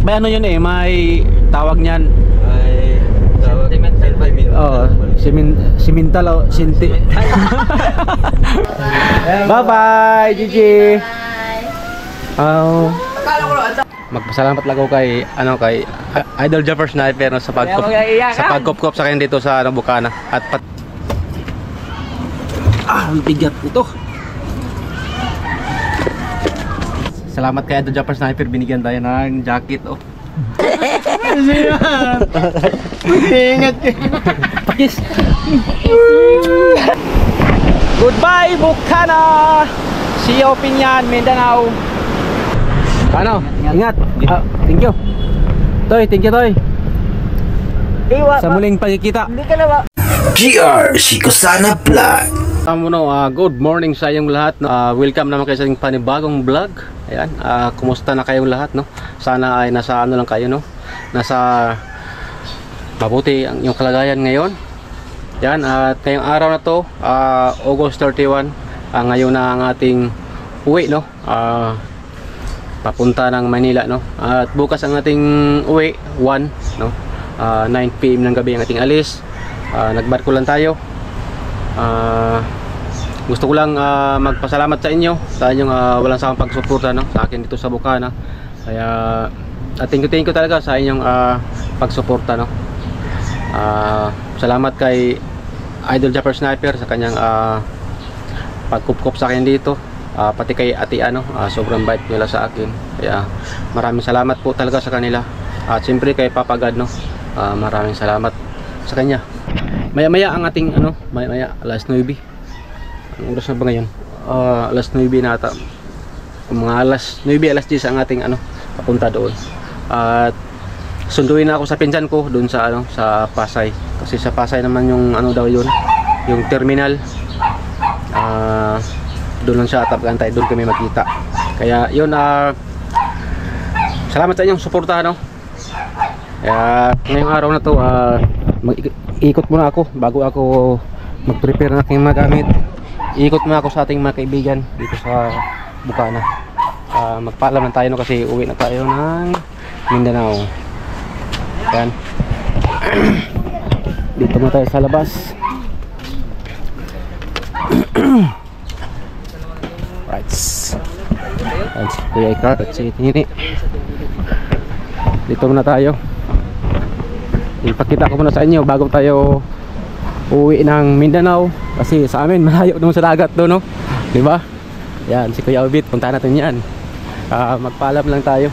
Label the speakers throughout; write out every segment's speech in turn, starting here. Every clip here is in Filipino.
Speaker 1: may ano yun eh, may tawag niyan.
Speaker 2: Ay,
Speaker 1: Oh, simental o sinti. Bye bye, Gigi. Oh. Magpasalamat lang ako kay Idol Jumper Sniper no, sa pagkop-kop sa akin dito sa Bukana at ang bigat ito. Salamat kay Idol Jumper Sniper, binigyan tayo ng jacket oh. Ingat. Pakis. Goodbye Bukana. See you Pinyan, Mindanao. Ano? Ingat. Thank you. Toy, thank you Toy. Sa muling pagkikita. Hindi ka na ba?
Speaker 3: GR Sikosana Vlog.
Speaker 1: Good morning sa inyong lahat. Welcome naman kayo sa ating panibagong vlog. Ayan, kumusta na kayong lahat no? Sana ay nasa ano lang kayo no? Nasa mabuti ang inyong kalagayan ngayon. Yan, at ngayong araw na to, August 31, ngayon na ang ating uwi no? Papunta ng Manila no? At bukas ang ating uwi 1 no? 9 PM ng gabi ang ating alis. Nagbarko lang tayo. Gusto ko lang magpasalamat sa inyo sa inyong walang sawang pagsuporta no? Sa akin dito sa Bukana. Kaya thank you talaga sa inyong pagsuporta no? Salamat kay Idol Jumper Sniper sa kanyang pagkupkop sa akin dito. Pati kay Ate ano, sobrang bait nila sa akin. Kaya maraming salamat po talaga sa kanila. At siyempre kay Papa God no? Maraming salamat sa kanya. Maya-maya ang ating ano, maya-maya alas 9. Ang oras na ba ngayon? Alas 9 na ata. Mga alas 9, alas 10 ang ating ano, papunta doon. At sunduin na ako sa pinsan ko doon sa ano, sa Pasay. Kasi sa Pasay naman yung ano daw yun, yung terminal. Doon lang siya tapagantay, doon kami magkita. Kaya yun, salamat sa inyong suporta no. Kaya ngayong araw na to, ikot muna ako bago ako mag-prepare ng aking magamit. Ikot muna ako sa ating mga kaibigan dito sa Bukana. Magpaalam na tayo no, kasi uwi na tayo ng Mindanao. Yan. Dito muna tayo sa labas. Right. Kuya Ikar at si Tini. Dito muna tayo. Ipakita ko muna sa inyo bago tayo uwi ng Mindanao. Kasi sa amin malayo naman sa dagat doon no? Diba? Yan, si Kuya Obit, puntahan natin yan. Magpaalam lang tayo.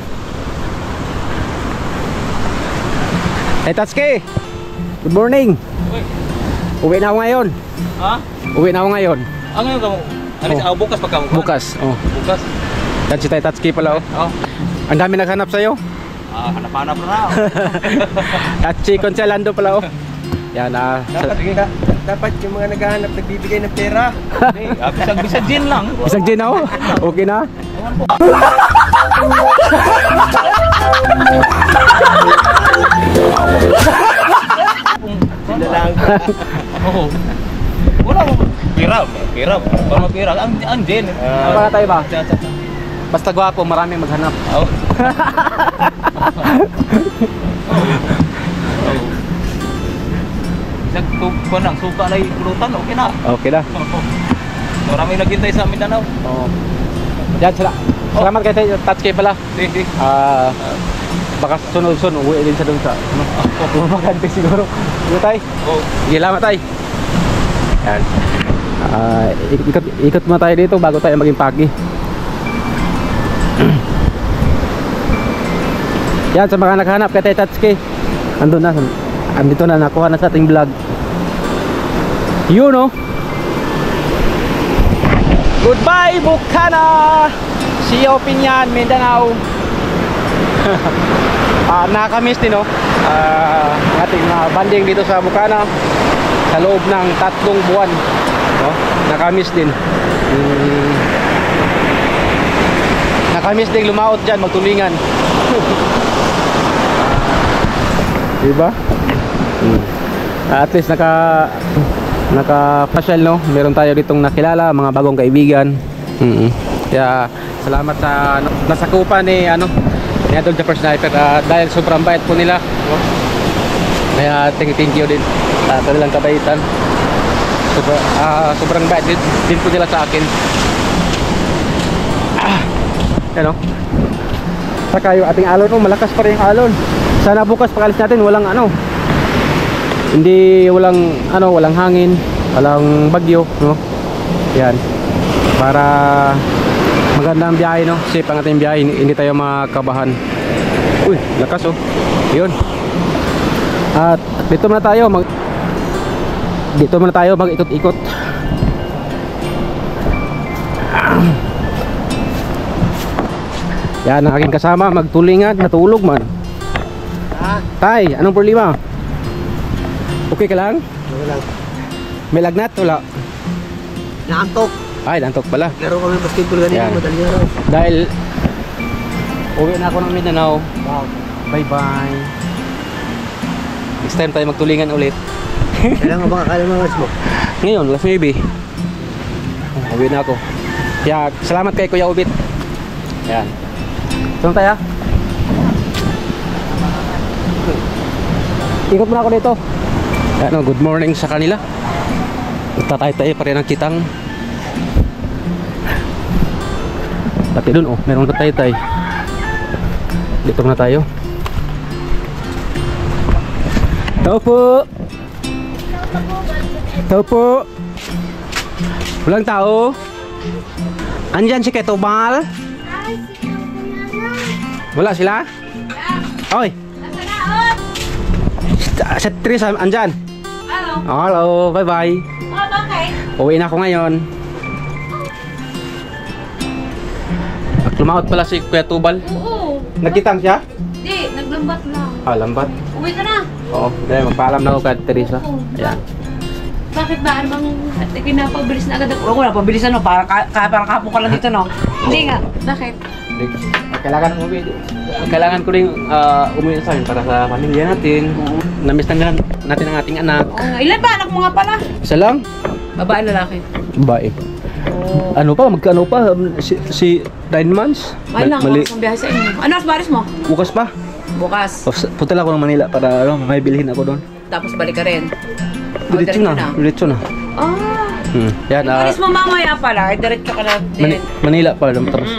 Speaker 1: Hey Tatsuki! Good morning! Uwi na ako ngayon.
Speaker 2: Ha?
Speaker 1: Uwi na ako ngayon.
Speaker 2: Ngayon ka mo? Bukas pa ka mo?
Speaker 1: Bukas, oh.
Speaker 2: Bukas?
Speaker 1: Yan si Tay Tatsuki pala oh.
Speaker 2: Oh.
Speaker 1: Ang dami naghanap sa'yo.
Speaker 2: Hanap-hanap na
Speaker 1: At si Conselando pala oh. Yan
Speaker 4: dapat yung mga naghahanap nagbibigay ng pera.
Speaker 2: Bisag gin lang.
Speaker 1: Bisag gin ako? Okay na?
Speaker 4: Sila lang.
Speaker 2: Oo. Wala mo. Pira. Para mapira. Ang gin.
Speaker 1: Para tayo ba? Basta gwapo, maraming maghanap.
Speaker 2: Oo. Kung nang suka na pulutan, okay na.
Speaker 1: Okay na.
Speaker 2: Maraming naghintay sa Mindanao.
Speaker 1: Oo. Yan, salamat kay Tatsuki pala.
Speaker 2: Sige.
Speaker 1: Baka sunod-sunod, uwi din sa doon sa magante siguro. Sige tay.
Speaker 2: Oo.
Speaker 1: Sige, salamat tay. Yan. Ikot muna tayo dito bago tayo maging pagi. Yan, sa mga naghanap kay Tatsuki, andun na, andito na, nakuha na sa ating vlog. Yun no. Goodbye Bukana. See you Pinyan, Mindanao. Nakakamiss din no, ating banding dito sa Bukana sa loob ng 3 buwan no? Nakakamiss din. Nakakamiss din lumaot dyan, magtulingan. Diba? At least naka-pasyal no, meron tayo ditong nakilala, mga bagong kaibigan. Kaya salamat sa nasakupan ni ni Idol Japper Sniper. Dahil sobrang bait po nila, no? Kaya thank you din sa kanilang kabaitan. Sobrang bait din po nila sa akin. Ano? Saka yung ating alon, malakas pa rin yung alon. Sana bukas pag alis natin walang walang hangin, walang bagyo, no? Yan. Para maganda ang biyahe, no? Safe ang ating biyahe, hindi tayo makabahan. Uy, lakas, oh. Yun. At dito muna tayo mag-ikot-ikot. Yan ang aking kasama, magtulingan, natulog man. Tay, anong problema? Okay ka lang?
Speaker 4: Okay lang.
Speaker 1: May lagnat? Wala.
Speaker 4: Naantok.
Speaker 1: Ay, naantok pala.
Speaker 4: Laro kami basketball ganito,
Speaker 1: Yan.
Speaker 4: madaling araw.
Speaker 1: Dahil uwi na ako ng Mindanao.
Speaker 4: Wow.
Speaker 1: Bye bye. Next time tayo magtulingan ulit.
Speaker 4: Kailangan ba kakalimangas mo?
Speaker 1: Ngayon, last maybe. Uwi na ako. Kaya salamat kay Kuya Ubit. Yan. Saan tayo? Ikot muna ako dito. Yan, good morning sa kanila. Tatay-tay pa rin ang kitang. Pati dun, meron tatay-tay. Dito na tayo. Tao po. Tao po. Walang tao. Andyan si Ketobal. Wala sila? Oy. Sa Tris, andyan. Hello, bye bye. Uwi na ako ngayon. Lumaot pala si Kuya Tubal.
Speaker 5: Oo.
Speaker 1: Nagkitang siya?
Speaker 5: Di, naglambat lang.
Speaker 1: Lambat.
Speaker 5: Uwi ka na.
Speaker 1: Oo, dahil magpaalam na ako kay Teresa. Ayan.
Speaker 5: Bakit ba? Ano bang kinapabilis na agad? Wala ko na, pabilis ano, para kapo ka lang dito, no? Hindi nga. Bakit?
Speaker 1: Kailangan ko rin umuwi sa akin para sa pamilya natin. Namiss na natin ang ating anak.
Speaker 5: Oo nga. Ilan ba? Anak mo nga pala.
Speaker 1: Isa lang?
Speaker 5: Babae, lalaki.
Speaker 1: Babae.
Speaker 5: Oo.
Speaker 1: Ano pa? Magkano pa? Si 9 months?
Speaker 5: Mahal lang, oras ng biyahe sa inyo. Ano, baris mo?
Speaker 1: Bukas pa?
Speaker 5: Bukas.
Speaker 1: Punta lang ako ng Manila para may bilhin ako doon.
Speaker 5: Tapos balik ka rin.
Speaker 1: Diretso na. Diretso na. Yan,
Speaker 5: Baris mo mamaya pala. Diretso ka na din.
Speaker 1: Manila pa. Tapos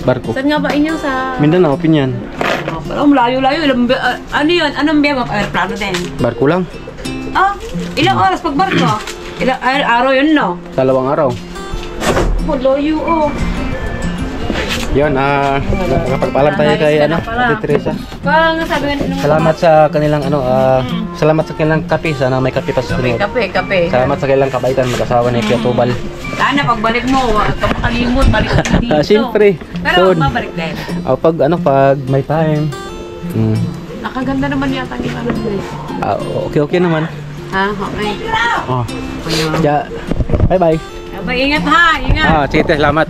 Speaker 1: barko.
Speaker 5: Saan nga ba inyo sa...
Speaker 1: Mindanao, Pinyan.
Speaker 5: Oh, malayo-layo. Ano yun? Anong biyahe mo? Aeroplano din.
Speaker 1: Barko lang.
Speaker 5: Ilang oras pag barko? Ilang araw yun, no?
Speaker 1: 2 araw.
Speaker 5: Layo, oh.
Speaker 1: Yun, nakapagpaalam tayo kay Ate Teresa.
Speaker 5: Parang sabi nga nung...
Speaker 1: Salamat sa kanilang salamat sa kanilang kape. Sana may kape pa sa sunod.
Speaker 5: Kape.
Speaker 1: Salamat sa kanilang kabaitan, mag-asawa ni Kuya Tubal.
Speaker 5: Sana pagbalik mo, huwag ka makalimot, balik ka dito.
Speaker 1: Siyempre.
Speaker 5: Pero mabalik din.
Speaker 1: Pag may time.
Speaker 5: Nakaganda naman yata yung ano din.
Speaker 1: Okay naman.
Speaker 5: Ha? Okay.
Speaker 1: Yeah. Bye-bye.
Speaker 5: Abay, ingat ha, ingat.
Speaker 1: Sige, salamat.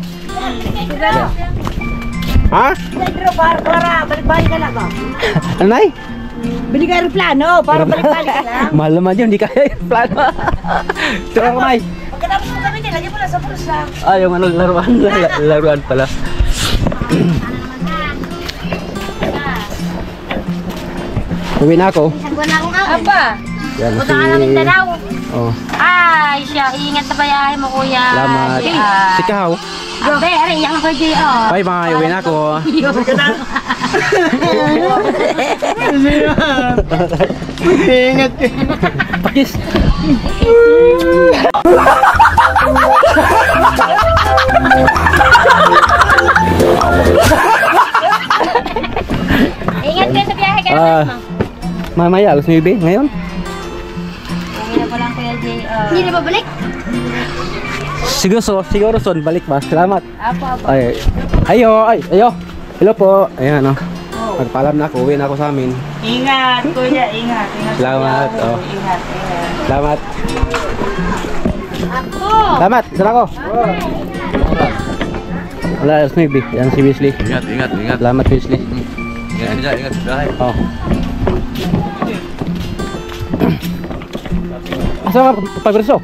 Speaker 1: Ha?
Speaker 6: Pedro, para balik-balik ka lang ba?
Speaker 1: Ano, Nay?
Speaker 6: Bili ka aeroplano, para balik-balik ka lang.
Speaker 1: Mahal naman yun, hindi kaya yung plano. Tura ko, Nay.
Speaker 6: Pagkatapos mo kami niya, lagyan mo lang sa pulsa.
Speaker 1: Yung laruan pala. Uwi na ako.
Speaker 6: Isang buwan na akong ako. Apa?
Speaker 1: Yan,
Speaker 6: Punta ka namin Mindanao. Ay, siya, ingat sa bayahe mo, kuya.
Speaker 1: Salamat. Si Kao.
Speaker 6: Abe, ari, iyak ako, J.O.
Speaker 1: Bye-bye, uwi na ako.
Speaker 4: Ingat eh.
Speaker 1: Pakis.
Speaker 6: Ingat kayo sa biyahe kayo, mo.
Speaker 1: Mamaya, alas 9 ngayon.
Speaker 6: Uwi na pa lang, kuya J.O. Hindi na babalik?
Speaker 1: Siguro son, balik ba? Salamat.
Speaker 6: Apa.
Speaker 1: Ayo. Hello po. Ayan, Magpaalam na ako, uwi na ako sa amin.
Speaker 6: Ingat, kuya, ingat.
Speaker 1: Salamat.
Speaker 6: Ingat.
Speaker 1: Salamat.
Speaker 6: Ako.
Speaker 1: Salamat. Saan ako? Wala, alas 9. Yan si Wesley.
Speaker 2: Ingat.
Speaker 1: Salamat, Wesley.
Speaker 2: Ingat sa bahay.
Speaker 1: Asa ka pagreso?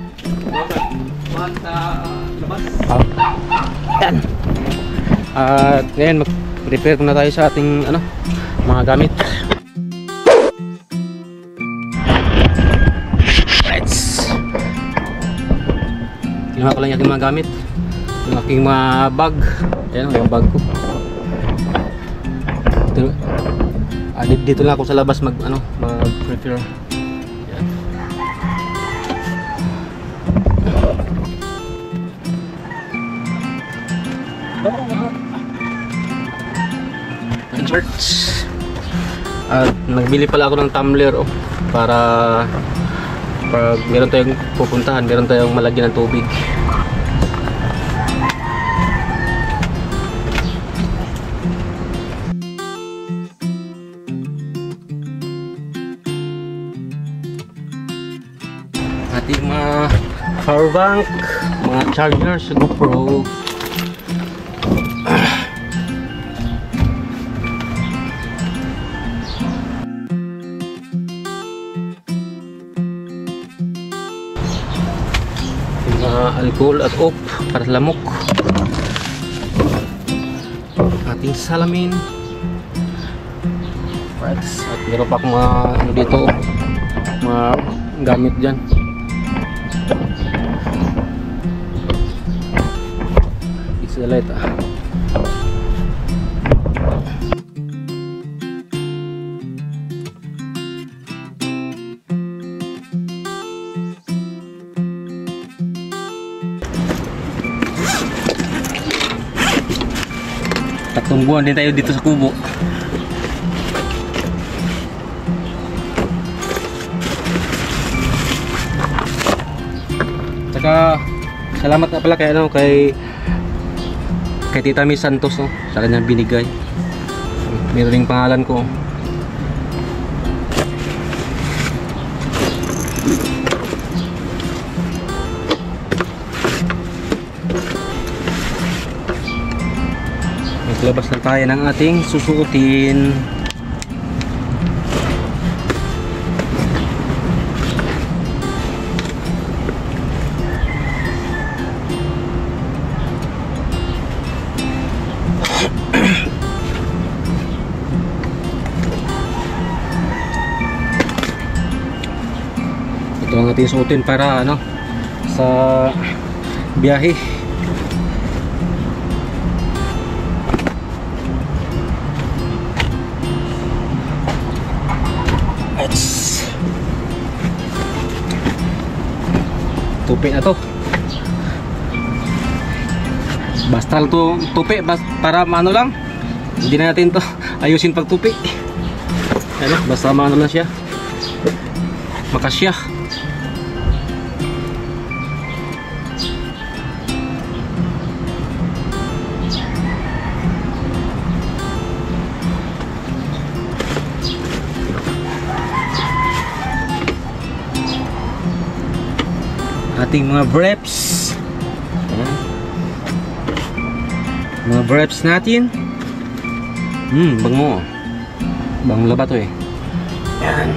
Speaker 1: Yan. Ngayon prepare muna tayo sa ating ano, mga gamit. Let's. Kinuha ko lang yung aking mga gamit, yung aking mga bag. Ayan yung bag ko. Dito lang ako sa labas mag prepare. Shirts. At nagbili pala ako ng tumbler para pag meron tayong pupuntahan, meron tayong malagyan ng tubig. Ating mga power bank, mga chargers, GoPro. Alcohol at off para sa lamok. Ating salamin. At meron pa akong mga ano dito, mga gamit dyan. It's the light. Tatlong buwan din tayo dito sa kubo. Saka salamat na pala kay Tita Miss Santos sa kanyang binigay. Meron ding pangalan ko. Maglabas na tayo ng ating susuotin. Ito ang ating suotin para ano, sa biyahe. Tupi na to. Basta lang to tupi para maano lang. Hindi na natin to ayusin pag tupi. Ano, basta maano lang siya. Makasya. Ating mga breps. Mga breps natin. Bango. Bango laba to eh. Yan.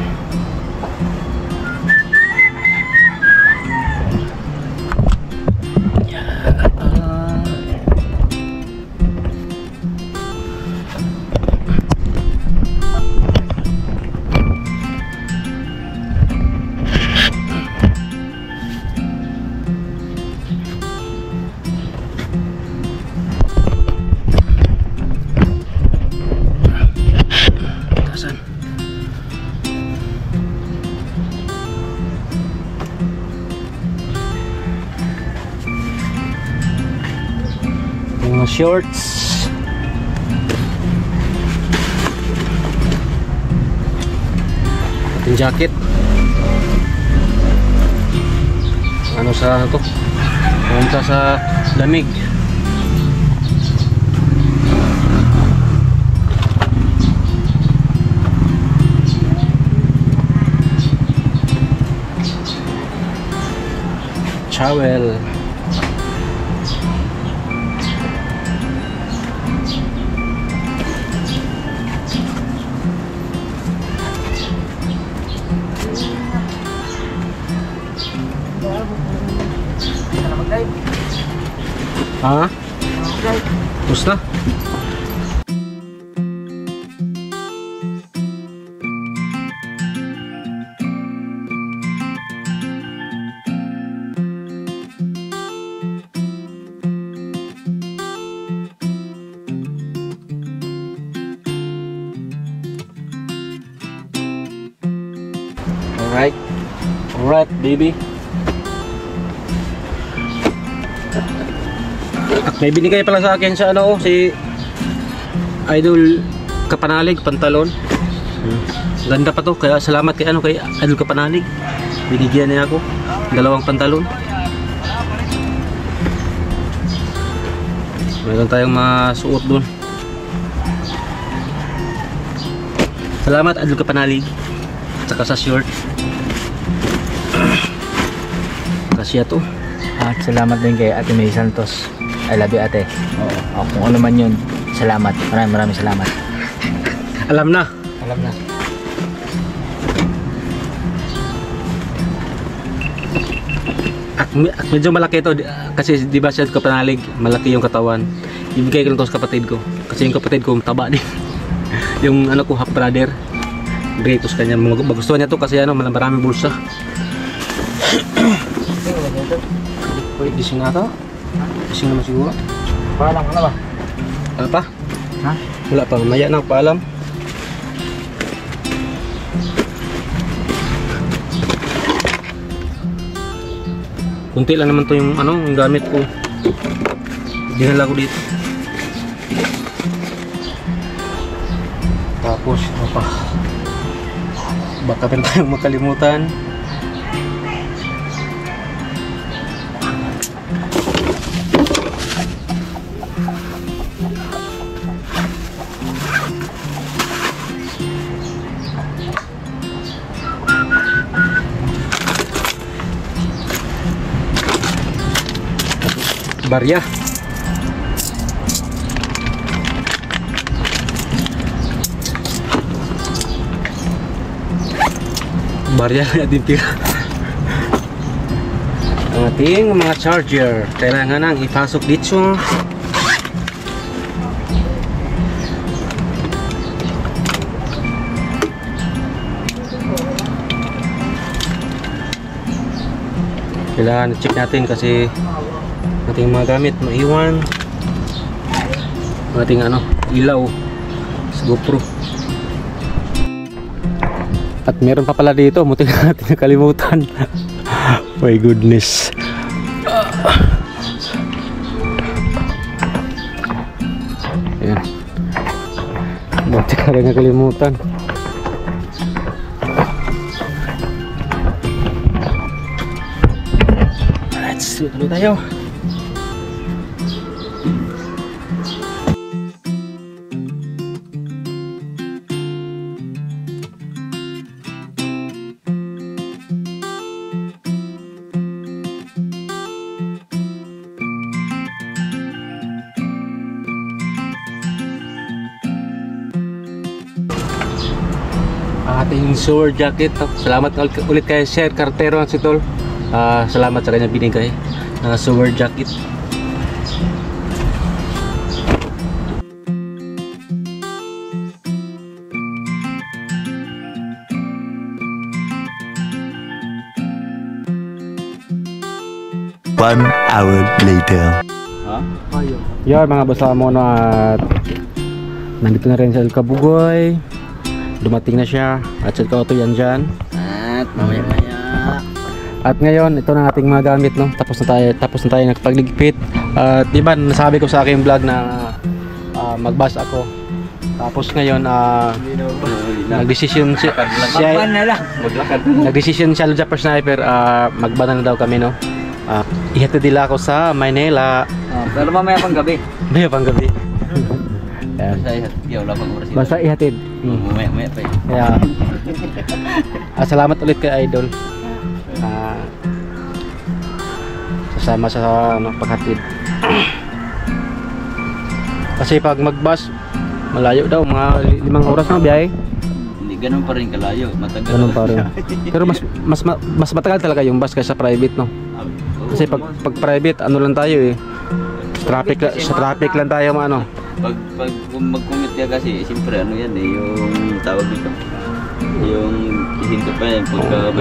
Speaker 1: Mga shorts. Ating jacket. Ano sa to? Pumunta sa lamig. Towel. Ha? Tapos na? Alright. Alright, baby. At may binigay pala sa akin sa ano, si Idol Kapanalig, pantalon. Ganda pa to, kaya salamat kay ano, kay Idol Kapanalig. Binigyan niya ako 2 pantalon. Meron tayong masuot doon. Salamat Idol Kapanalig. Saka sa short. Kasya to.
Speaker 7: At salamat din kay Ate May Santos. I love you, ate. Oo. Kung ano man yun, salamat. Maraming salamat.
Speaker 1: Alam na.
Speaker 7: Alam na.
Speaker 1: At medyo malaki ito kasi di ba siya Kapanalig, malaki yung katawan. Ibigay ko lang to sa kapatid ko kasi yung kapatid ko taba din. Yung ano ko, half brother. Ibigay ko sa kanya. Magustuhan niya to kasi ano, maraming bulsa. Uy, gising na ito. Gising naman siguro.
Speaker 7: Paalam ka na ba?
Speaker 1: Wala pa?
Speaker 7: Ha?
Speaker 1: Wala pa, maya na paalam. Kunti lang naman to yung ano, yung gamit ko. Dinala ko dito. Tapos ano pa? Baka meron tayong makalimutan. Barya. Barya na din tira. Ang ating mga charger kailangan nang ipasok dito. Kailangan check natin kasi ating mga gamit maiwan, ating ano, ilaw sa GoPro. At meron pa pala dito, muti natin nakalimutan. My goodness. Ayan, muti ka rin nakalimutan. Let's see, tuloy tayo. Ating sword jacket. Salamat ulit kay Sir Cartero ang sitol. Salamat sa kanya binigay na sword jacket.
Speaker 3: One hour later.
Speaker 1: Yan mga basamo na at nandito na rin sa El Kabugoy. Dumating na siya at sa kauto yan dyan.
Speaker 7: At mamaya-maya.
Speaker 1: At ngayon ito na ating mga gamit, no? Tapos na tayo nagpagligpit. At diba nasabi ko sa aking vlog na magbas ako. Tapos ngayon nagdesisyon siya nagdesisyon siya Japper Sniper, magbanan na daw kami, no? Ihatid nila ako sa Maynila.
Speaker 7: Pero mamaya pang gabi.
Speaker 1: Maya pang gabi.
Speaker 7: Wala pang oras.
Speaker 1: Basta ihatid.
Speaker 7: Mamaya pa yun.
Speaker 1: Kaya salamat ulit kay Idol. Sasama sa paghatid. Kasi pag magbus malayo daw, mga 5 oras na biyahe.
Speaker 7: Hindi ganun pa rin kalayo, matagal.
Speaker 1: Ganun pa rin. Pero mas matagal talaga yung bus kaysa private, no? Kasi pag private ano lang tayo eh. Sa traffic lang tayo ano.
Speaker 7: Pag mag-commute ka kasi, siyempre ano yan eh, yung tawag dito. Yung isinto pa yan, pagka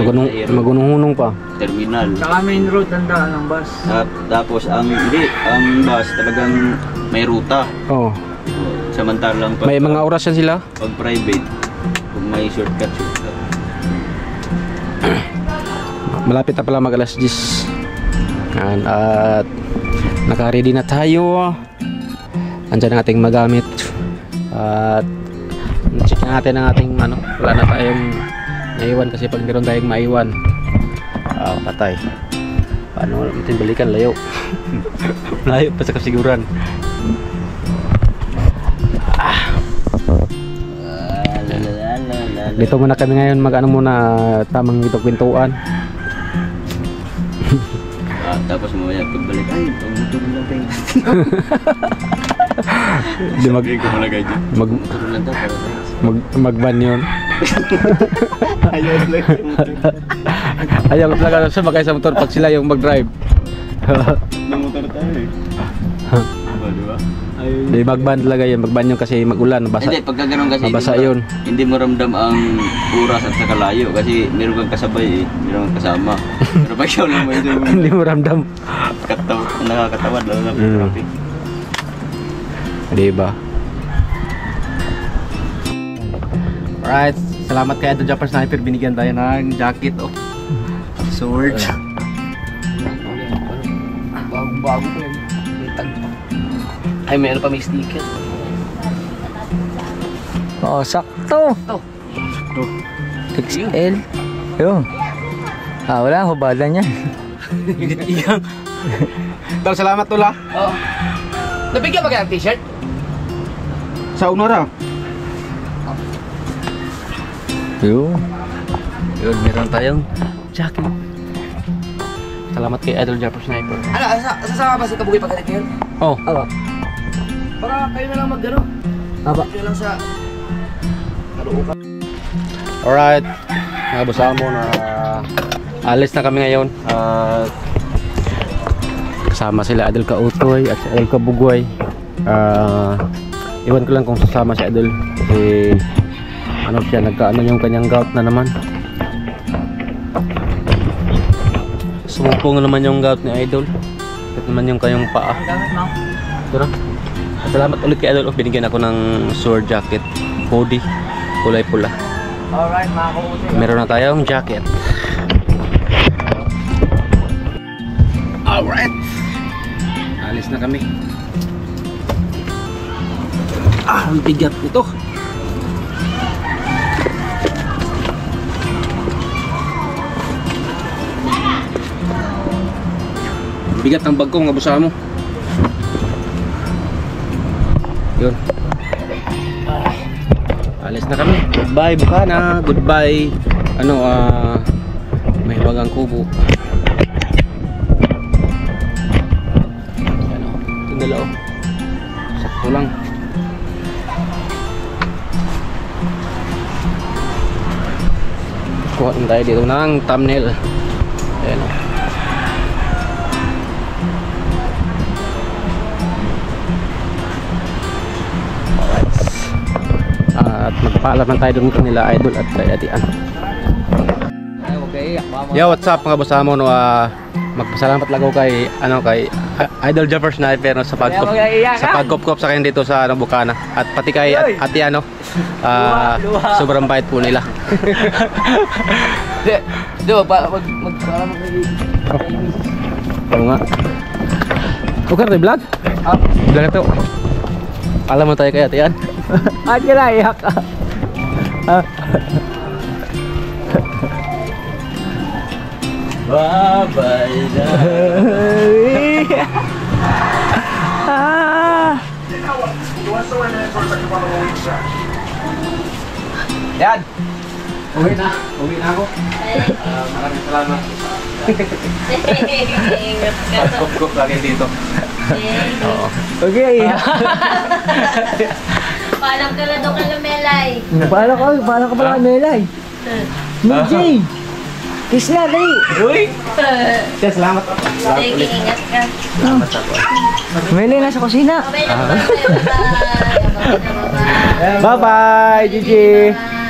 Speaker 1: magunung-hunong pa.
Speaker 7: Terminal.
Speaker 4: Saka main road ang daan ng bus.
Speaker 7: Tapos ang bus talagang may ruta.
Speaker 1: Oo.
Speaker 7: Samantalang
Speaker 1: May mga oras yan sila?
Speaker 7: Pag private, kung may shortcut.
Speaker 1: malapit na pala mag alas 10. Yan, at naka-ready na tayo. Andyan ang ating magamit. At check natin ang ating ano, wala na tayong naiwan kasi pag meron tayong maiwan, patay. Paano natin balikan? Layo. Layo pa sa kasiguran. Dito muna kami ngayon mag ano muna, tamang dito kwentuhan.
Speaker 7: Tapos mamaya pagbalik, ay, pagmotor lang tayo.
Speaker 1: Di mag
Speaker 7: Motor lang daw para tayo.
Speaker 1: magban yun.
Speaker 7: Ayaw lang sa motor.
Speaker 1: Ayaw talaga sa magkaya sa motor pag sila yung mag-drive.
Speaker 7: Namotor tayo eh. Diba?
Speaker 1: Di magban talaga yun, magban yun kasi magulan, basa.
Speaker 7: Hindi, pagka ganun kasi
Speaker 1: Mabasa
Speaker 7: hindi mo-
Speaker 1: yun.
Speaker 7: Hindi mo ramdam ang oras at saka layo kasi meron kang kasabay eh, meron kang kasama. Pero pag ikaw lang mo ito,
Speaker 1: Hindi mo ramdam.
Speaker 7: nakakatawad lalo na
Speaker 1: Mm.
Speaker 7: traffic.
Speaker 1: Di ba? Alright, salamat kay Idol Japper Sniper, binigyan tayo ng jacket oh. Sword.
Speaker 4: Bago ko yan. Ay, meron pa may sticker.
Speaker 8: Oh, sakto. XL. Yun. Wala, hubada niyan.
Speaker 1: Iyang. Tol, salamat tol ah.
Speaker 4: Oo. Nabigyan ba kaya ng t-shirt?
Speaker 1: Sa unara.
Speaker 8: Yun.
Speaker 1: Yun, meron tayong jacket. Salamat kay Idol Japper Sniper.
Speaker 4: Ano, sasama ba si Kabugoy pag ganito yun?
Speaker 1: Oh,
Speaker 4: Baka kayo na lang mag-ano.
Speaker 8: Aba.
Speaker 4: Kayo lang sa... Kaluukan.
Speaker 1: alright. Mga boss mo na alis na kami ngayon. Kasama sila Idol Kautoy at si Idol Kabugway. Iwan ko lang kung sasama si Idol kasi ano siya, nagkaano yung kanyang gout na naman. Sumupong naman yung gout ni Idol. Ito naman yung kanyang paa. Ito na. Salamat ulit kay Idol. Binigyan ako ng sword jacket, hoodie, kulay pula.
Speaker 4: Alright, mga kautoy.
Speaker 1: Meron na tayong jacket. Alright. Alis na kami. Ang bigat nito. Bigat ng bag ko, mga busa mo. Yun. Alis na kami. Goodbye Bukana. Goodbye may bagang kubo. Yan o. Itong dala o. Sakto lang. Kuha din tayo dito ng thumbnail. Ayan o. At magpaalam na tayo dun kanila Idol at kay Atian. Yo, what's up mga boss mo no, magpasalamat lang ako kay kay Idol Japper Sniper no, sa pagkop-kop sa kayo dito sa Bukana at pati kay Atian no. Sobrang bait po nila.
Speaker 4: Di ba,
Speaker 1: Oo nga. Okay, rin vlog? Vlog ito. Alam mo tayo kay Atian.
Speaker 8: At kinaiyak ka.
Speaker 7: Bye-bye na.
Speaker 1: Yan. Uwi na ako. Maraming salamat.
Speaker 6: Ingat ka.
Speaker 1: Pagkop lagi dito. Oo.
Speaker 8: Okay.
Speaker 6: Paalam ka na doon ka na Melay.
Speaker 8: Paano ka pala kay Melay? Mujay. Kiss na, dali.
Speaker 1: Yes, salamat.
Speaker 6: Sige, ingat ka.
Speaker 1: Salamat ako.
Speaker 8: Melay nasa kusina.
Speaker 6: Okay lang ba? Bye-bye.
Speaker 1: Bye-bye, Gigi.
Speaker 6: Bye.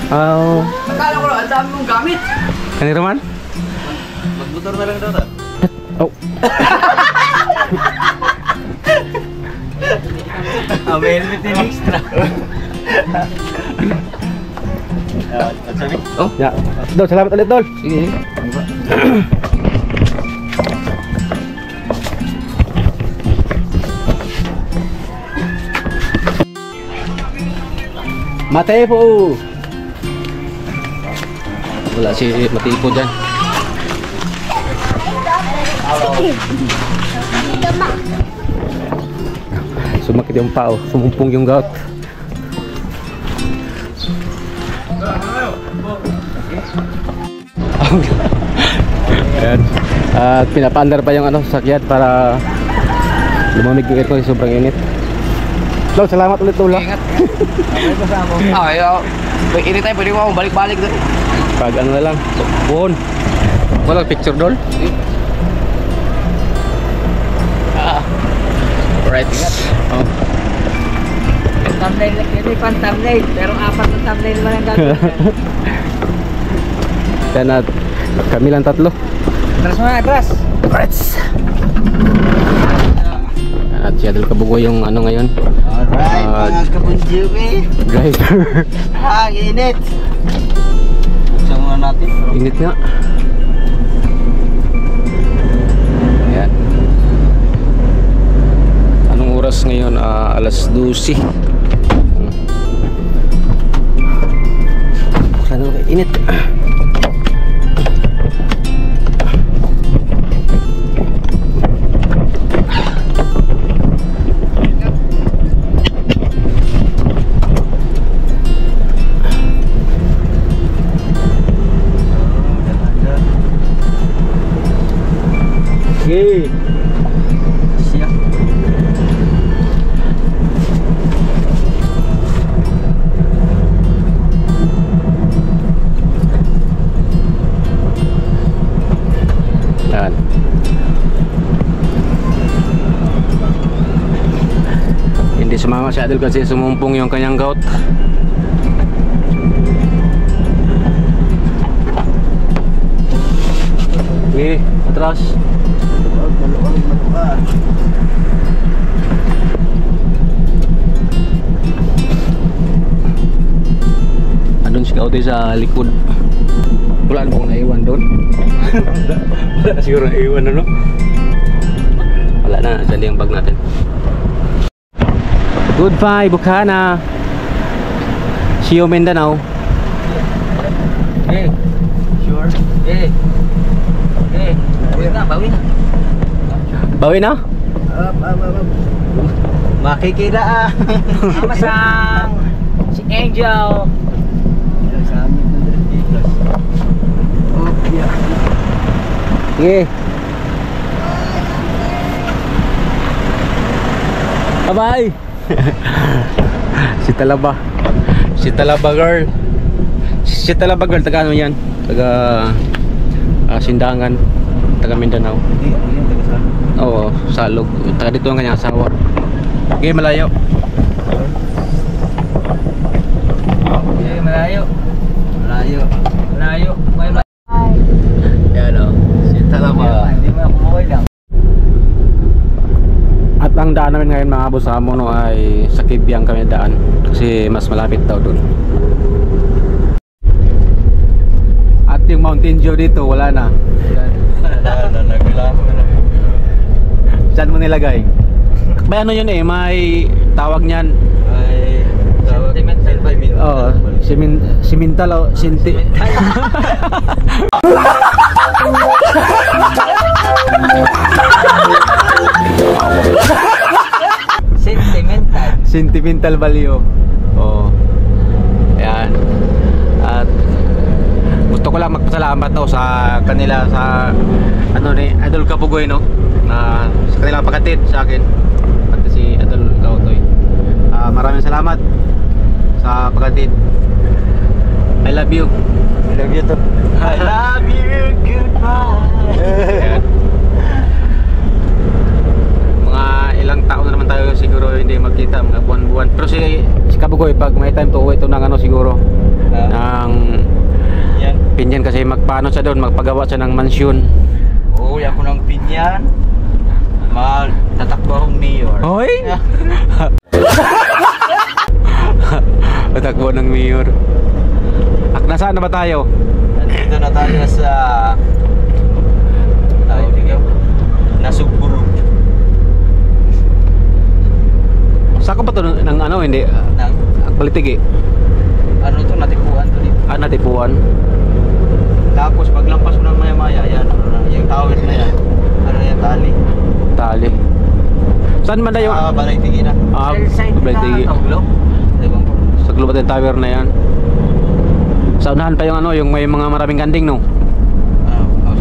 Speaker 1: Oh.
Speaker 4: Akala ko lang, ang dami mong gamit.
Speaker 1: Kanino man?
Speaker 7: Magmotor na lang daw ta.
Speaker 1: Oh.
Speaker 7: May helmet din extra.
Speaker 4: Oh.
Speaker 1: Ya. Dol, salamat ulit, Dol.
Speaker 4: Sige.
Speaker 1: Matay po. Wala si Matay po dyan. Sumakit yung pao, sumumpong yung gout. Ayan. At pinapandar pa yung sasakyan para lumamig yung aircon, sobrang init. Lol, salamat ulit, Lola.
Speaker 4: Ingat. Ini tayo, pwede mo balik-balik doon.
Speaker 1: Pag ano na lang, phone. Wala picture, Dol.
Speaker 4: Alright, ingat.
Speaker 1: Oh.
Speaker 8: Thumbnail, ito yung thumbnail. Pero 4 na thumbnail naman ang gagawin.
Speaker 1: Yan at kami lang 3.
Speaker 8: Atras mga atras.
Speaker 1: At si Adel Kabugoy yung ngayon.
Speaker 7: Alright, mga kabunjiwi.
Speaker 1: Driver.
Speaker 7: Ang init. Buksan muna natin.
Speaker 1: Init nga. Ayan. Anong oras ngayon? Alas 12. Ano kayo? Init. Okay.
Speaker 7: Siap.
Speaker 1: Yan. Hindi sumama si Adel kasi sumumpong yung kanyang gout. Okay, atras. Andun si Kautoy sa likod. Wala na bang naiwan doon? Wala na siguro naiwan na, no? Wala na, dali ang bag natin. Goodbye, Bukana. See you, Mindanao.
Speaker 4: Eh, sure. Eh. Bawi na.
Speaker 1: Bawi na?
Speaker 7: Makikita
Speaker 8: Kamasang si Angel.
Speaker 1: Sige. Bye-bye. Si Talaba. Si Talaba girl. Si Talaba girl, taga ano yan? Taga Sindangan. Taga Mindanao. Oo, Salog. Taga dito ang kanyang asawa. Okay, malayo.
Speaker 4: Eh, malayo.
Speaker 1: Yan o. Si Talaba.
Speaker 4: Hindi mo kumukoy lang.
Speaker 1: At ang daan namin ngayon mga boss sa Mono ay sa Kibyang kami daan. Kasi mas malapit daw dun. At yung Mountain Dew dito wala na. Saan mo nilagay? May ano yun may tawag niyan.
Speaker 7: Ay,
Speaker 1: Oh, simental o sentimental value. Oh. Ayan. At gusto ko lang magpasalamat sa kanila sa ni Idol Kabugoy na sa kanilang pagkatid sa akin pati si Idol Kautoy. Maraming salamat sa pagkatid. I love you.
Speaker 7: I love you too. I love you. Goodbye.
Speaker 1: Ayan. Mga ilang taon na naman tayo siguro hindi magkita, mga buwan-buwan. Pero si Kabugoy pag may time to uwi ito ng siguro ng
Speaker 7: Yan.
Speaker 1: Pinyan kasi magpaano siya doon, magpagawa siya ng mansyon.
Speaker 7: Uuwi ako ng Pinyan. Tatakbo akong mayor.
Speaker 1: Hoy! Tatakbo ng mayor. Nasaan na ba tayo?
Speaker 7: Nandito na tayo sa Nasugburog.
Speaker 1: Saan ka ba ito ng ano, hindi?
Speaker 7: Nang,
Speaker 1: Balitigi?
Speaker 7: ano to, natipuan to dito.
Speaker 1: Natipuan.
Speaker 7: Tapos paglampas mo ng maya-maya, yan, ano na, yung tower na yan. Ano yan, tali.
Speaker 1: Tali. Saan man na yung...
Speaker 7: Balaytigi na.
Speaker 1: Balitigi.
Speaker 7: Ewan ko.
Speaker 1: Sa Global Tower na yan. Sa unahan pa yung ano, yung may mga maraming kanding, no?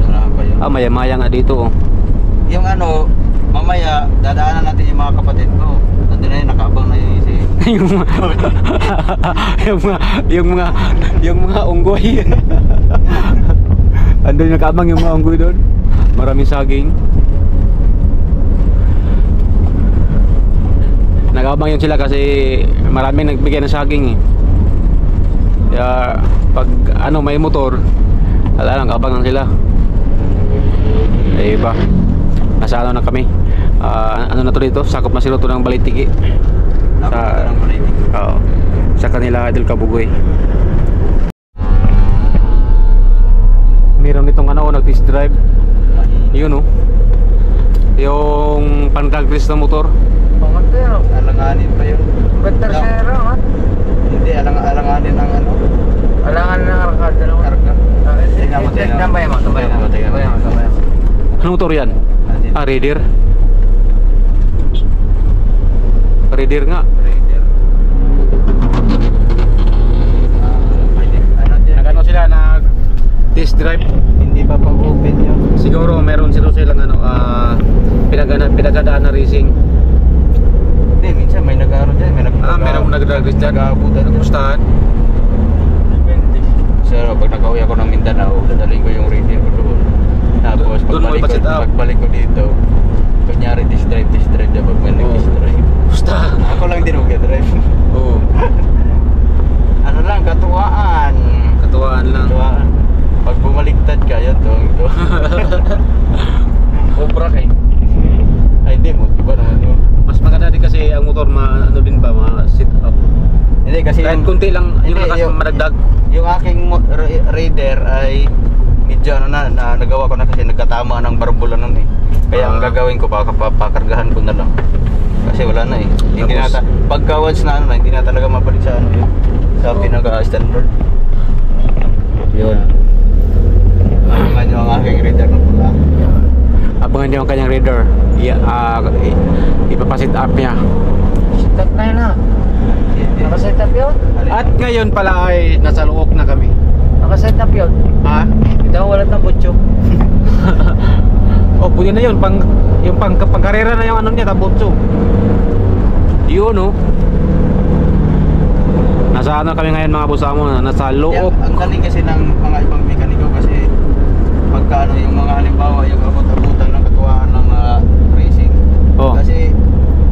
Speaker 7: Saan pa yun?
Speaker 1: Maya-maya nga dito, oh.
Speaker 7: Yung ano, mamaya, dadaanan natin yung mga kapatid ko. Nandun na yun, nakabang na yun si...
Speaker 1: yung mga unggoy. Andun nakabang yung mga unggoy doon. Maraming saging. Nakabang yun sila kasi maraming nagbigay ng saging, eh. Kaya pag ano may motor, wala lang, abangan sila. Eh iba. Nasa ano na kami. Ano na to dito? Sakop na sila to ng Balitigi. Oo. Sa kanila Idol Kabugoy. Meron nitong ano, nag-test drive. Yun, oh. Yung pan-drag race na motor.
Speaker 8: Pangat ko yun.
Speaker 7: Alanganin pa yun.
Speaker 8: Better sera, ha?
Speaker 7: Hindi, alanganin ng ano.
Speaker 8: Alangan na arkada lang.
Speaker 7: Karga.
Speaker 8: Tingnan mo. Tambay mo.
Speaker 1: Ano motor yan? Raider. Raider nga. Nag-ano sila, nag-test drive.
Speaker 7: Hindi pa pang-open yun.
Speaker 1: Siguro meron silang ano, pinagadaan na racing.
Speaker 7: Hindi, minsan may nag-ano dyan.
Speaker 1: Merong nag-drag race dyan. Nag-pustahan.
Speaker 7: So, pag nakauwi ako ng Mindanao, dadalhin ko yung radio ko doon. Tapos,
Speaker 1: Doon mo ipasit up.
Speaker 7: pagbalik ko dito, kunyari test drive na pag may nag-test drive.
Speaker 1: Pustahan.
Speaker 7: Ako lang din mag-drive.
Speaker 1: Oo.
Speaker 7: Ano lang, katuwaan.
Speaker 1: Katuwaan lang.
Speaker 7: Katuwaan. Pag bumaliktad ka, yun to.
Speaker 1: Obra kay.
Speaker 7: Ay, hindi mo. Iba naman yun.
Speaker 1: Mas maganda din kasi ang motor ano din ba, ma-sit up.
Speaker 7: Hindi, kasi
Speaker 1: Kahit kunti lang yung lakas madagdag.
Speaker 7: Yung aking Raider ay medyo ano na nagawa ko na kasi nagkatama ng barbula nun, eh. Kaya ang gagawin ko, pakargahan ko na lang. Kasi wala na, eh. Hindi
Speaker 1: Tapos,
Speaker 7: pagka once na ano na, hindi na talaga mabalik sa ano yun. Sa pinaka-standard.
Speaker 1: Yun.
Speaker 7: Abangan nyo ang aking Raider na pula.
Speaker 1: Abangan niyo ang kanyang Raider. Ipapasit up niya.
Speaker 8: Sit up na yun, ha? Nakaset up yun?
Speaker 1: At ngayon pala ay nasa Luok na kami.
Speaker 8: Nakaset up yun?
Speaker 1: Ha?
Speaker 8: Ito wala ng butso.
Speaker 1: Oh, pwede na yun. Yung pangkarera na yung ano niya, tabotso. Yun, oh. Nasa ano kami ngayon mga busamo, nasa Luok.
Speaker 7: Ang galing kasi ng mga ibang mekaniko kasi pagka ano yung mga halimbawa yung abot-abutan ng katuwaan ng racing.
Speaker 1: Oh.
Speaker 7: Kasi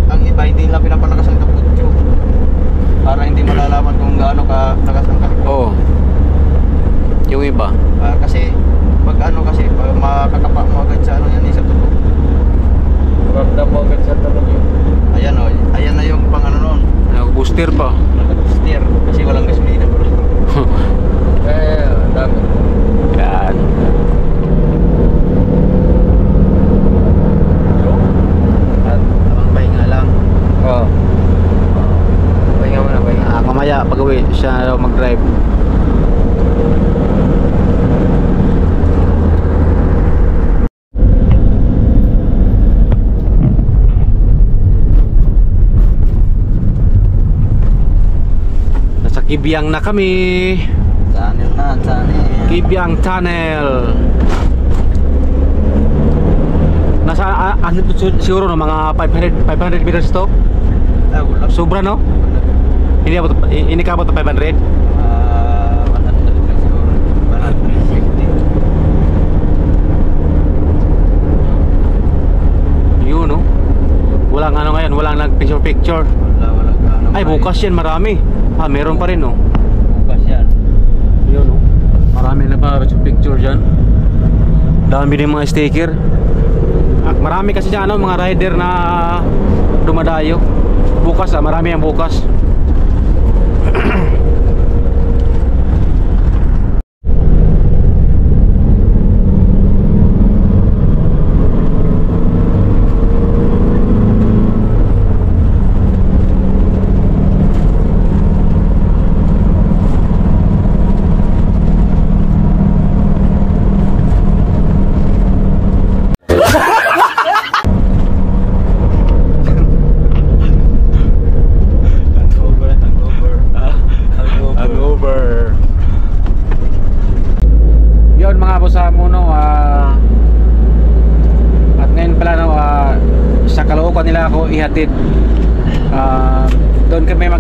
Speaker 7: ang iba hindi lang pinapalakas ang kaputyo para hindi malalaman kung gaano ka lakas ng takbo.
Speaker 1: Oh. Yung iba.
Speaker 7: Kasi pag ano kasi makakapa mo agad sa ano yan, sa tulo.
Speaker 8: Ramdam mo agad sa talong yun.
Speaker 7: Ayan na yung pang ano noon.
Speaker 1: Nag-booster pa.
Speaker 7: Nag-steer kasi walang gasolina bro.
Speaker 8: Dami.
Speaker 1: Yan. At abang pahinga lang.
Speaker 8: Oo. Pahinga mo na, pahinga.
Speaker 1: Mamaya pag uwi siya mag-drive. Nasa Kibyang na kami.
Speaker 7: Tunnel na, tunnel.
Speaker 1: Kibyang Tunnel. Nasa ano to siguro no, mga 500 meters to.
Speaker 7: Wala.
Speaker 1: Sobra no? Hindi ka abot 500?
Speaker 7: 100 lang siguro. 150.
Speaker 1: Yun no? Walang ano ngayon, walang nag-picture.
Speaker 7: Wala gaano.
Speaker 1: Ay bukas yan, marami. Meron pa rin no?
Speaker 7: Bukas yan.
Speaker 1: Yun no? Marami na pa picture dyan. Dami din mga sticker. Marami kasi dyan ano, mga rider na dumadayo. Bukas marami yan bukas.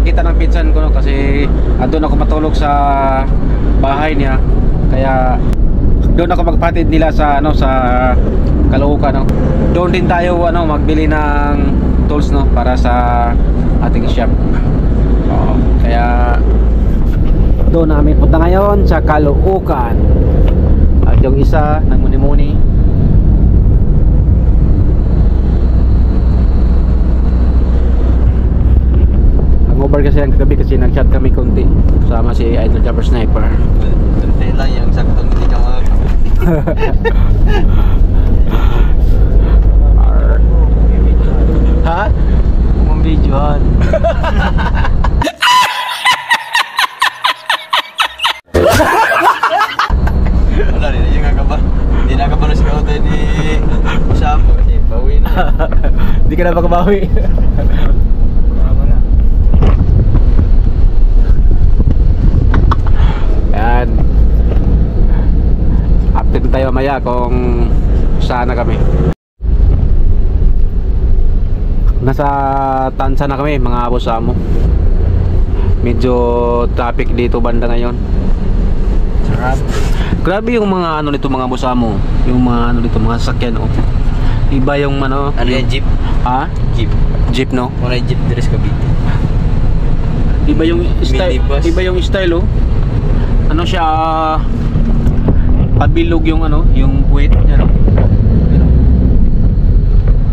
Speaker 1: nakikita ng pinsan ko, no? Kasi doon ako matulog sa bahay niya. Kaya doon ako magpatid nila sa ano, sa Caloocan, no? Doon din tayo ano, magbili ng tools, no, para sa ating shop. Kaya doon namin punta ngayon sa Caloocan. At yung isa nagmuni-muni. Over kasi ang kagabi kasi nag-chat kami konti sama si Idol Jumper Sniper.
Speaker 7: Kunti lang yung saktong hindi ka mag...
Speaker 1: Ha?
Speaker 4: Kung videohan.
Speaker 7: Wala rin, yung kakaba. Hindi nakabalo si Kauto di Usamo kasi bawi na.
Speaker 1: Hindi ka na makabawi. Yan. Update tayo maya kung saan na kami. Nasa Tansa na kami mga Abosamo. Medyo traffic dito banda ngayon. Grabe yung mga ano nito mga Abosamo. Yung mga ano dito mga sasakyan, oh. Iba yung ano.
Speaker 7: Ano yung jeep?
Speaker 1: Ha?
Speaker 7: Jeep.
Speaker 1: Jeep, no?
Speaker 7: Muna yung jeep dress Cavite.
Speaker 1: Iba yung style.
Speaker 7: Minibus.
Speaker 1: Iba yung style, oh. Ano siya, pabilog yung ano, yung puwet, ano.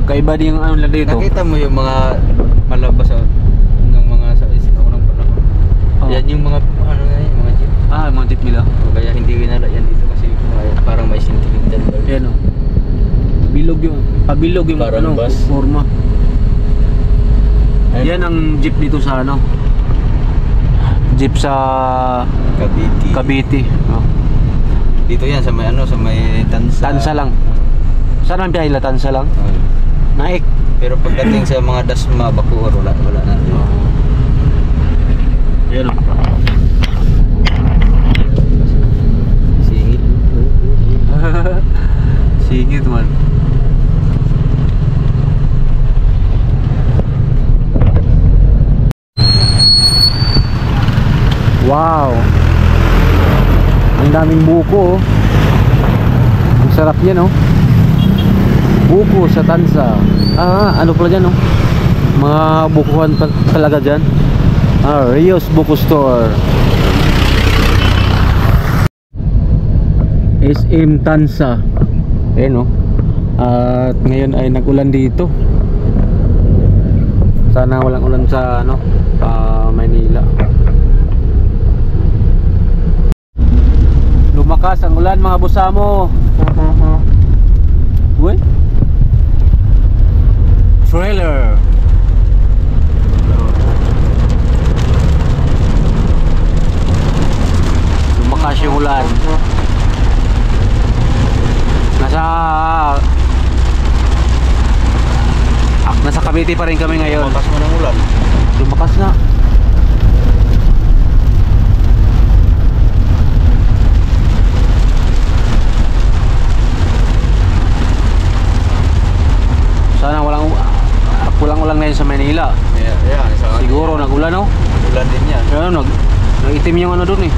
Speaker 1: Kaiba din yung ano lang dito.
Speaker 7: Nakita mo yung mga palabas ng mga sa unang panahon.
Speaker 1: Oh.
Speaker 7: Yan yung mga ano na yun, mga jeep.
Speaker 1: Ah, mga tip nila.
Speaker 7: Kaya hindi winala yan dito kasi parang may sentimental value.
Speaker 1: Yan, oh. Bilog yung, pabilog yung
Speaker 7: Parang
Speaker 1: ano,
Speaker 7: bus.
Speaker 1: forma.
Speaker 7: Ayun.
Speaker 1: Yan ang jeep dito sa ano. Jeep sa
Speaker 7: Cavite.
Speaker 1: Cavite. Oh.
Speaker 7: Dito yan sa may ano, sa may Tansa.
Speaker 1: Tansa lang. Saan ang biyahe la? Tansa lang?
Speaker 7: Oh.
Speaker 1: Naik.
Speaker 7: Pero pagdating sa mga Dasma, Bacoor, wala na.
Speaker 1: Yan, oh.
Speaker 7: Singit.
Speaker 1: Singit man. Wow. Ang daming buko, oh. Ang sarap yan, oh. Buko sa Tansa. Ah, ano pala dyan, oh. Mga bukuhan talaga dyan. Ah, Rios Buko Store. SM Tansa. Ayan, oh. At ngayon ay nag-ulan dito. Sana walang ulan sa ano, Maynila. Lumakas ang ulan mga Abosamo. Uy. Trailer. Lumakas yung ulan. Nasa Cavite pa rin kami ngayon.
Speaker 7: Lumakas mo ng ulan.
Speaker 1: Lumakas na. Sana walang ulan ngayon sa Manila.
Speaker 7: Yeah,
Speaker 1: Siguro nag-ulan, no?
Speaker 7: ulan din yan.
Speaker 1: Kaya nag-itim yung ano doon, eh.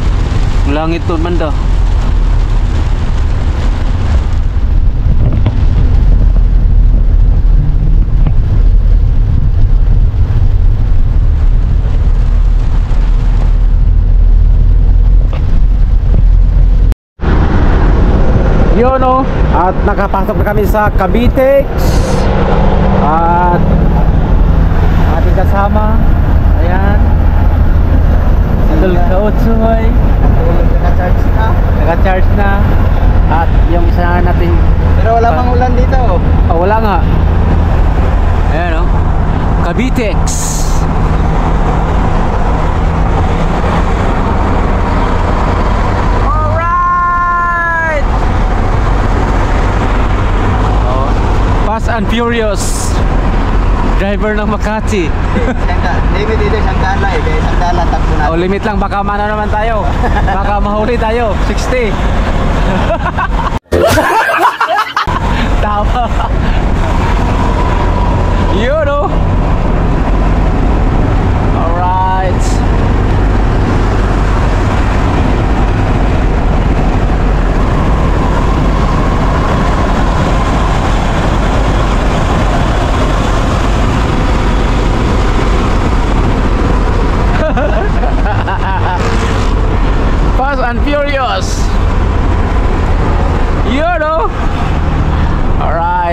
Speaker 1: Yung langit doon banda. Yun, no? At nakapasok na kami sa Cavite. At ating kasama, ayan, Idol Kautsoy, naka-charge na. At yung isa natin,
Speaker 7: Pero wala pang ulan dito.
Speaker 1: oh, wala nga. Ayan, no? Cavite. Fast and Furious driver ng Makati.
Speaker 7: Limit dito, Sangdala eh. Kaya Sangdala, takbo natin.
Speaker 1: O limit lang, baka mana naman tayo. Baka mahuli tayo. 60. Tama. Yun, oh. Alright.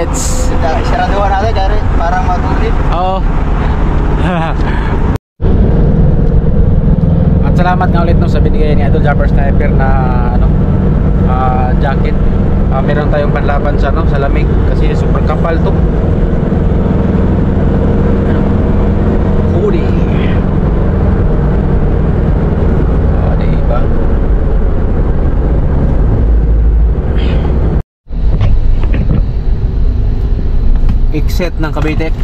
Speaker 1: Alright.
Speaker 7: Siraduhan natin, kaya parang magulit.
Speaker 1: Oo. At salamat nga ulit no, sa binigay ni Idol Japper Sniper na ano, jacket. Meron tayong panlaban sa ano, sa lamig kasi super kapal to. Hoodie. Diba? Exit ng Cavitex.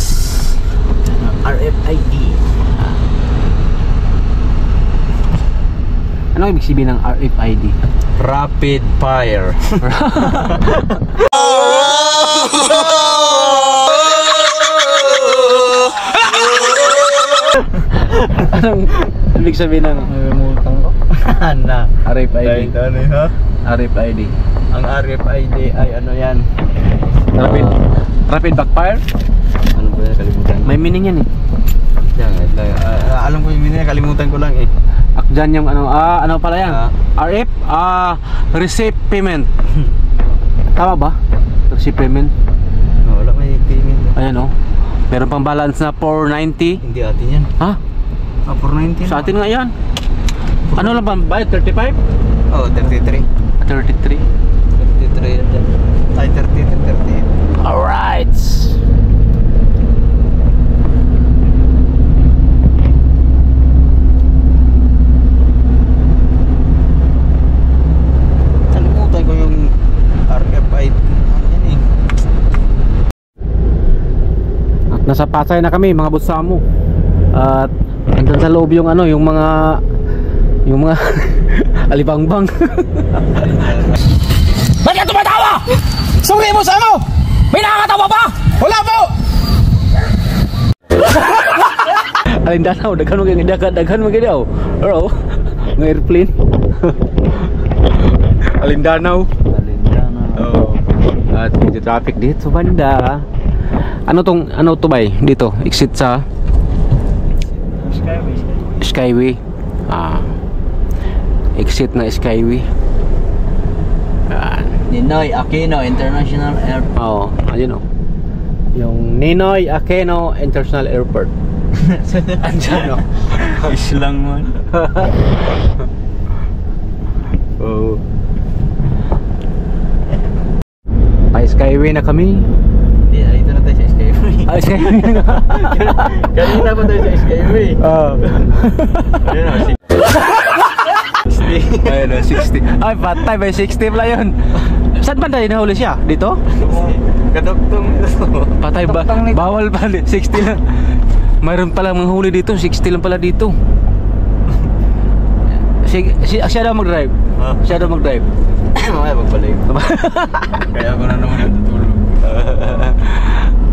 Speaker 4: RFID.
Speaker 1: Ano ibig sabihin ng RFID?
Speaker 7: Rapid fire.
Speaker 1: Anong ibig sabihin ng
Speaker 7: Na.
Speaker 1: RFID?
Speaker 7: Ano ha?
Speaker 1: RFID.
Speaker 7: Ang RFID ay ano yan?
Speaker 1: Rapid backfire?
Speaker 7: Ano ba yan? Kalimutan.
Speaker 1: May meaning yan eh.
Speaker 7: Yan, alam ko yung minute, kalimutan ko lang eh.
Speaker 1: Akjan yung ano, ano pala yan? RF, receipt payment. Tama ba? Receipt payment.
Speaker 7: Wala may payment.
Speaker 1: Ayan oh. Meron pang balance na 490.
Speaker 7: Hindi atin yan.
Speaker 1: Ha?
Speaker 7: 490.
Speaker 1: Sa atin nga yan. Ano lang ba? Bayad 35?
Speaker 7: Oh, 33.
Speaker 1: 33.
Speaker 7: 33 yan dyan. Ay, 38.
Speaker 1: Alright.
Speaker 7: Kalimutan ko yung RFID. Ano yan eh?
Speaker 1: At nasa Pasay na kami mga butsamo. At andun sa loob yung ano, yung mga alibangbang.
Speaker 2: Ba't ka tumatawa? Suri mo sa ano? May nakakatawa pa? Wala po!
Speaker 1: Alindanaw, daghan mo gini oh. Pero ng airplane. Alindanaw. Oh. At medyo traffic dito banda. Ano to bay? Dito, exit sa Skyway. Exit na Skyway.
Speaker 4: Ninoy Aquino International Airport.
Speaker 1: Oo, ayun oh. Yung Ninoy Aquino International Airport. Andiyan oh.
Speaker 7: Islang man.
Speaker 1: Oh. Ay, Skyway na kami.
Speaker 7: Hindi, dito na tayo sa Skyway.
Speaker 1: Ay, Skyway na.
Speaker 7: Kanina pa tayo sa Skyway. Ayun o, 60.
Speaker 1: Ayun oh, 60. Ay, patay, may 60 pala yun. Saan ba tayo nahuli siya? Dito?
Speaker 7: Kadoktong ito.
Speaker 1: Patay ba? Bawal pa. 60 lang. Mayroon pala mga huli dito. 60 lang pala dito. Siya daw mag-drive. Siya daw mag-drive.
Speaker 7: Mamaya magbalik. Kaya ako na naman natutulog.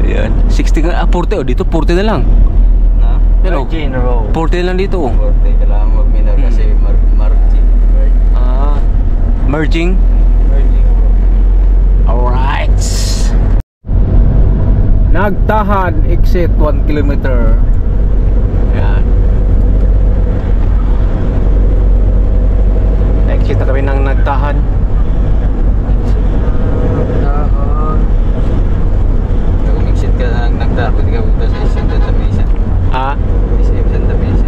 Speaker 1: Ayan. 60 nga. 40 oh. Dito 40 na lang.
Speaker 7: Na?
Speaker 1: Yan oh. 40 na lang dito oh.
Speaker 7: 40. Kailangan mag-minor kasi margin.
Speaker 1: Merging. Alright. Nagtahan. Exit 1 kilometer. Ayan. Exit na kami ng Nagtahan.
Speaker 7: Kung exit ka ng Nagtahan, pwede ka punta sa SM Santa Mesa.
Speaker 1: Ha?
Speaker 7: SM Santa Mesa.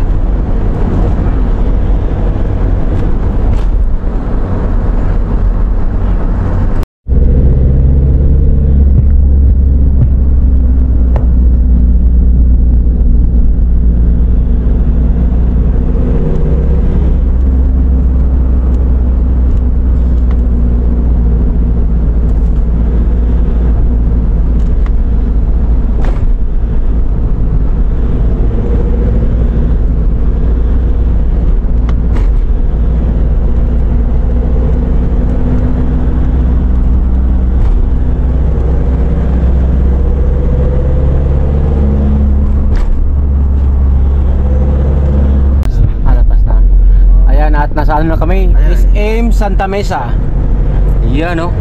Speaker 1: Nasa ano na kami? SM Santa Mesa. Yan no.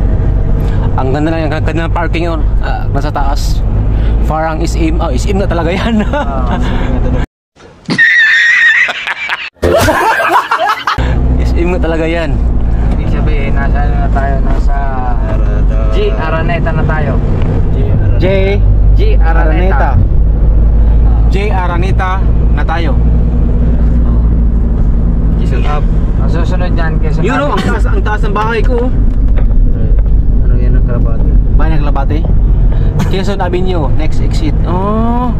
Speaker 1: Ang ganda na, ang ganda ng parking yun. Nasa taas. Parang SM. Oh, SM na talaga yan. SM na talaga yan.
Speaker 4: sabihin, nasa ano na tayo, nasa G. Araneta na tayo.
Speaker 1: J.
Speaker 4: G.
Speaker 1: Araneta.
Speaker 4: Araneta.
Speaker 1: J. Araneta na tayo.
Speaker 7: Quezon Up.
Speaker 4: Ang susunod dyan, Quezon
Speaker 1: Yun o,
Speaker 4: Avenue.
Speaker 1: ang taas ng bahay ko.
Speaker 7: Ano yan ang Kalapati?
Speaker 1: Bahay ng Kalapati. Quezon Avenue, next exit. Oh.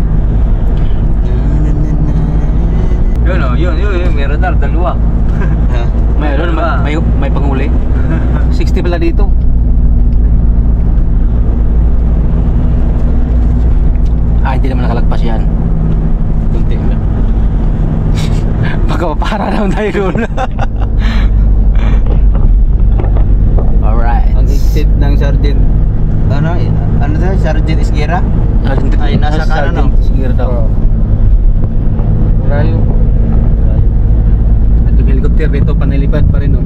Speaker 4: Yun o, yun, may radar, dalawa.
Speaker 7: Ha?
Speaker 1: Mayroon, may panguli. 60 pala dito. Hindi naman nakalagpas yan.
Speaker 7: Kunti lang.
Speaker 1: Magkapapara naman tayo doon. Alright.
Speaker 7: Ang exit ng Sergeant, ano tayo? Sergeant Isguera? Ay, nasa kanan, no?
Speaker 1: Sige daw.
Speaker 4: Layo.
Speaker 1: At yung helicopter dito, panilipad pa rin, no?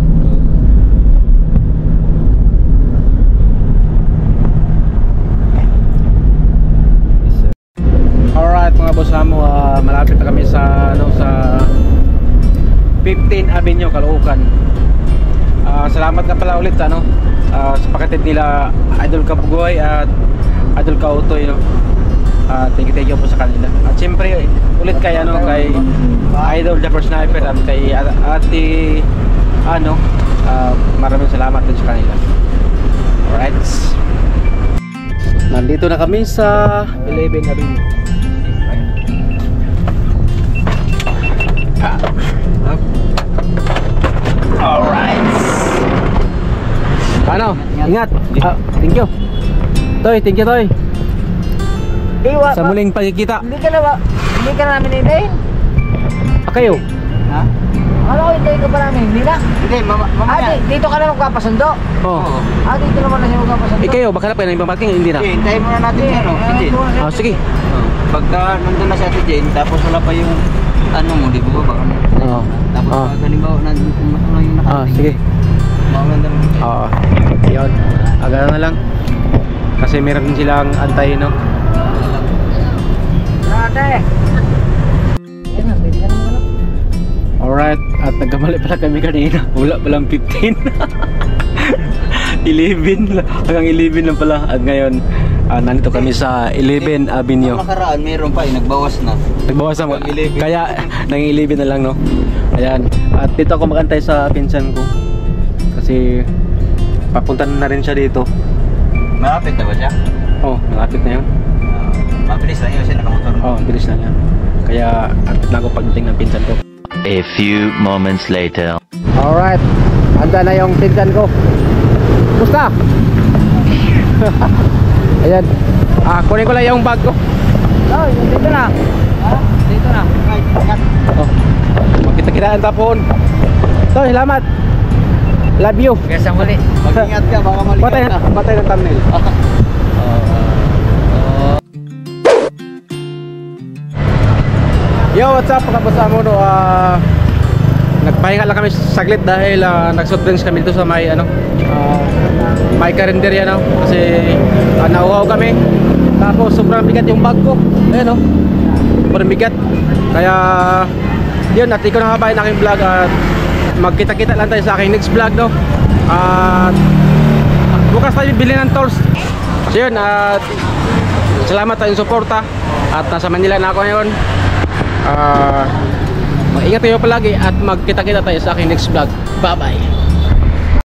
Speaker 1: Alright mga boss amo, malapit na kami sa sa 15 Avenue, Caloocan. Salamat na pala ulit sa pakatid nila Idol Kapugoy at Idol Kautoy, no. Thank you po sa kanila. At siyempre ulit kay Idol Japper Sniper at kay Ate maraming salamat din sa kanila. Alright. Nandito na kami sa 11 Avenue. Alright. Ano? Ingat. Thank you. Thank you Toy. Sa muling pagkikita.
Speaker 8: Hindi ka na namin hintayin.
Speaker 1: Kayo?
Speaker 7: Ha?
Speaker 8: Ano ko hintayin ka pa namin? Hindi na.
Speaker 7: Hindi, mamaya.
Speaker 8: Dito ka na magpapasundo.
Speaker 1: Oo.
Speaker 8: Dito naman na siya magpapasundo.
Speaker 1: Kayo, baka na pa yung parking, hindi na.
Speaker 7: Hintayin muna natin yan, no? Si Jane.
Speaker 1: Sige.
Speaker 7: Pagka nandun na siya si Jane, tapos wala pa yung mo, di ba baka mo?
Speaker 1: Oo.
Speaker 7: Tapos pag halimbawa nandun na yung nakarating.
Speaker 1: Sige.
Speaker 7: Maganda mo.
Speaker 1: Yun. Agad na lang. Kasi meron din silang antay, no?
Speaker 8: Ate.
Speaker 1: Alright. At nagkamali pala kami kanina. Wala palang 15. 11 lang. Hanggang 11 lang pala. At ngayon, nandito kami sa 11 Avenue.
Speaker 7: Ang nakaraan, meron pa nagbawas na.
Speaker 1: Nagbawas na.
Speaker 7: Hanggang 11.
Speaker 1: Kaya, naging 11 na lang, no? Ayan. At dito ako makantay sa pinsan ko. Kasi, papunta na rin siya dito.
Speaker 7: Malapit na ba siya?
Speaker 1: Malapit na yun.
Speaker 7: Mabilis lang yun siya nakamotor.
Speaker 1: Bilis na yan. Kaya, apit na ako pagdating ng pinsan ko.
Speaker 3: A few moments later.
Speaker 1: Alright. Anda na yung pinsan ko. Gusta? Ayan. Kunin ko lang yung bag ko.
Speaker 8: Dito na. Dito na.
Speaker 1: Magkita-kitaan tapon. Salamat. Love you.
Speaker 4: Kaya sa muli.
Speaker 7: Mag-ingat ka, baka malikat na.
Speaker 1: Patay ng thumbnail. Yo, what's up mga boss amo, no? Nagpahinga lang kami saglit dahil nag-soft drinks kami dito sa may may karinderya, no? Kasi nauhaw kami. Tapos sobrang bigat yung bag ko. Ayan, no? Sobrang bigat. Kaya yun, at ikaw na habayin aking vlog at magkita-kita lang tayo sa aking next vlog, no? At bukas tayo bibili ng tolls. So yun, at salamat sa inyong suporta. At nasa Manila na ako ngayon. Mag-ingat kayo palagi at magkita-kita tayo sa aking next vlog. Bye bye.